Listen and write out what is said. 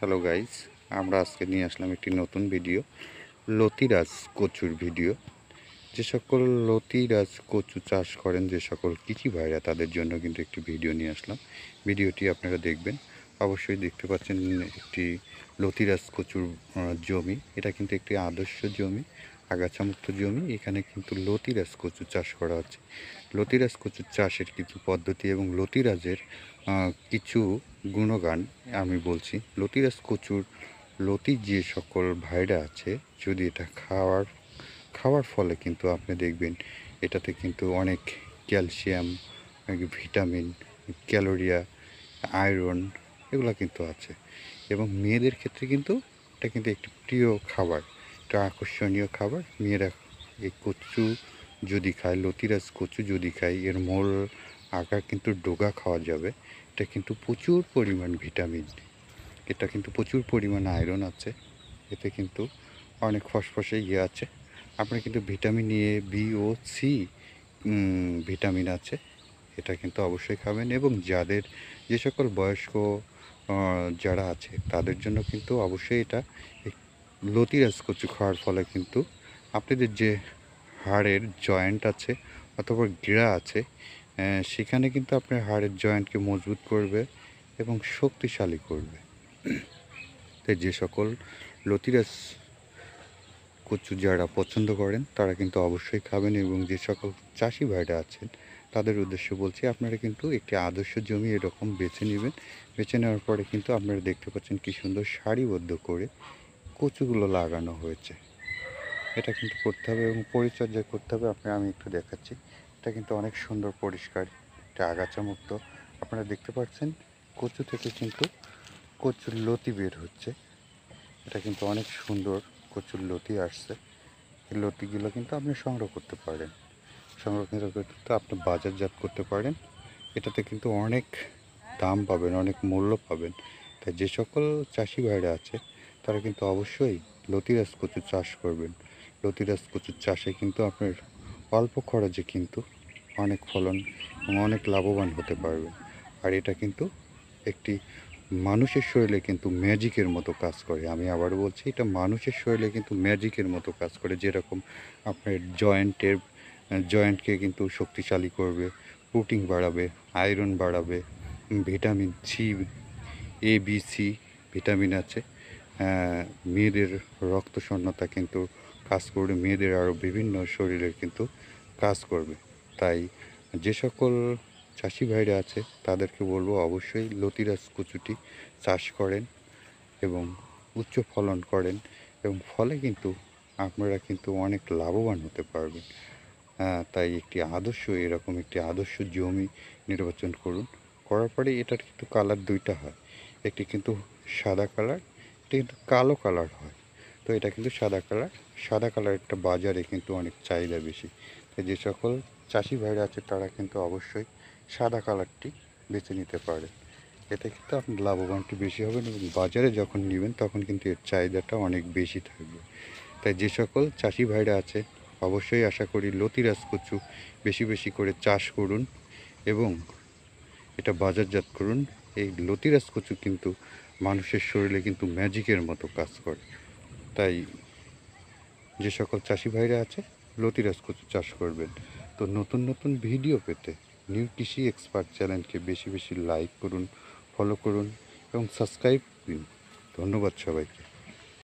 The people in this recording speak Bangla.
হ্যালো গাইস, আমরা আজকে নিয়ে আসলাম একটি নতুন ভিডিও, লতিরাজ কচুর ভিডিও। যে সকল লতিরাজ কচু চাষ করেন যে সকল কৃষি ভাইরা, তাদের জন্য কিন্তু একটি ভিডিও নিয়ে আসলাম। ভিডিওটি আপনারা দেখবেন। অবশ্যই দেখতে পাচ্ছেন একটি লতিরাজ কচুর জমি। এটা কিন্তু একটি আদর্শ জমি, আগাছামুক্ত জমি। এখানে কিন্তু লতিরাজ কচু চাষ করা হচ্ছে। লতিরাজ কচুর চাষের কিছু পদ্ধতি এবং লতিরাজের কিছু গুণগান আমি বলছি। লতিরাজ কচুর লতি যে সকল ভাইরা আছে, যদি এটা খাওয়ার ফলে কিন্তু আপনি দেখবেন এটাতে কিন্তু অনেক ক্যালসিয়াম, ভিটামিন, ক্যালোরিয়া, আয়রন এগুলো কিন্তু আছে। এবং মেয়েদের ক্ষেত্রে কিন্তু এটা কিন্তু একটি প্রিয় খাবার, একটা আকর্ষণীয় খাবার। মেয়েরা এই কচু যদি খায়, লতিরাজ কচু যদি খায়, এর মূল আকার কিন্তু ডোগা খাওয়া যাবে। এটা কিন্তু প্রচুর পরিমাণ ভিটামিন, এটা কিন্তু প্রচুর পরিমাণ আয়রন আছে। এতে কিন্তু অনেক ফসফসে আছে। আপনার কিন্তু ভিটামিন এ, বি ও সি ভিটামিন আছে। এটা কিন্তু অবশ্যই খাবেন। এবং যাদের যে সকল বয়স্ক যারা আছে, তাদের জন্য কিন্তু অবশ্যই এটা লতিরাজ কচু খাওয়ার ফলে কিন্তু আপনাদের যে হাড়ের জয়েন্ট আছে অথবা গিরা আছে, সেখানে কিন্তু আপনার হাড়ের জয়েন্টকে মজবুত করবে এবং শক্তিশালী করবে। তাই যে সকল লতিরাজ কচু যারা পছন্দ করেন, তারা কিন্তু অবশ্যই খাবেন। এবং যে সকল চাষি ভাইরা আছেন, তাদের উদ্দেশ্য বলছি, আপনারা কিন্তু একটি আদর্শ জমি এরকম বেছে নেবেন। বেছে নেওয়ার পরে কিন্তু আপনারা দেখতে পাচ্ছেন কি সুন্দর সারিবদ্ধ করে কচুগুলো লাগানো হয়েছে। এটা কিন্তু করতে হবে এবং পরিচর্যা করতে হবে। আমি একটু দেখাচ্ছি। এটা কিন্তু অনেক সুন্দর, পরিষ্কার, এটা আগাছামুক্ত। আপনারা দেখতে পাচ্ছেন কচু থেকে কিন্তু কচুর লতি বের হচ্ছে। এটা কিন্তু অনেক সুন্দর কচুর লতি আসছে। এই লতিগুলো কিন্তু আপনি সংগ্রহ করতে পারেন। সংরক্ষিত করতে আপনি বাজারজাত করতে পারেন। এটাতে কিন্তু অনেক দাম পাবেন, অনেক মূল্য পাবেন। তাই যে সকল চাষি ভাইরা আছে, তারা কিন্তু অবশ্যই লতিরাজ কচু চাষ করবেন। লতিরাজ কচুর চাষে কিন্তু আপনার অল্প খরচে কিন্তু অনেক ফলন এবং অনেক লাভবান হতে পারবেন। আর এটা কিন্তু একটি মানুষের শরীরে কিন্তু ম্যাজিকের মতো কাজ করে। আমি আবারও বলছি, এটা মানুষের শরীরে কিন্তু ম্যাজিকের মতো কাজ করে। যেরকম আপনার জয়েন্টকে কিন্তু শক্তিশালী করবে, প্রোটিন বাড়াবে, আয়রন বাড়াবে, vitamin C, A B C vitamin আছে। মেয়েদের রক্ত শূন্যতা কিন্তু কাজ করবে, মেয়েদের আরও বিভিন্ন শরীরের কিন্তু কাজ করবে। তাই যে সকল চাষি ভাইরা আছে, তাদেরকে বলবো অবশ্যই লতিরাজ কচুটি চাষ করেন এবং উচ্চ ফলন করেন। এবং ফলে কিন্তু আপনারা কিন্তু অনেক লাভবান হতে পারবেন। তাই এরকম একটি আদর্শ জমি নির্বাচন করুন। করার পরে এটার কিন্তু কালার দুইটা হয়। একটি কিন্তু সাদা কালার, একটি কিন্তু কালো কালার হয়। তো এটা কিন্তু সাদা কালার। সাদা কালারটা বাজারে কিন্তু অনেক চাহিদা বেশি। তাই যে সকল চাষি ভাইরা আছে, তারা কিন্তু অবশ্যই সাদা কালারটি বেছে নিতে পারে। এতে কিন্তু আপনি লাভবানটি বেশি হবেন এবং বাজারে যখন নেবেন, তখন কিন্তু এর চাহিদাটা অনেক বেশি থাকবে। তাই যে সকল চাষি ভাইরা আছে, অবশ্যই আশা করি লতিরাজ কচু বেশি বেশি করে চাষ করুন এবং এটা বাজারজাত করুন। এই লতিরাজ কচু কিন্তু মানুষের শরীরে কিন্তু ম্যাজিকের মতো কাজ করে। তাই যে সকল চাষি ভাইরা আছে, লতিরাজ কচু চাষ করবেন। তো নতুন নতুন ভিডিও পেতে নিউ কৃষি এক্সপার্ট চ্যানেলকে বেশি বেশি লাইক করুন, ফলো করুন এবং সাবস্ক্রাইব করুন। ধন্যবাদ সবাইকে।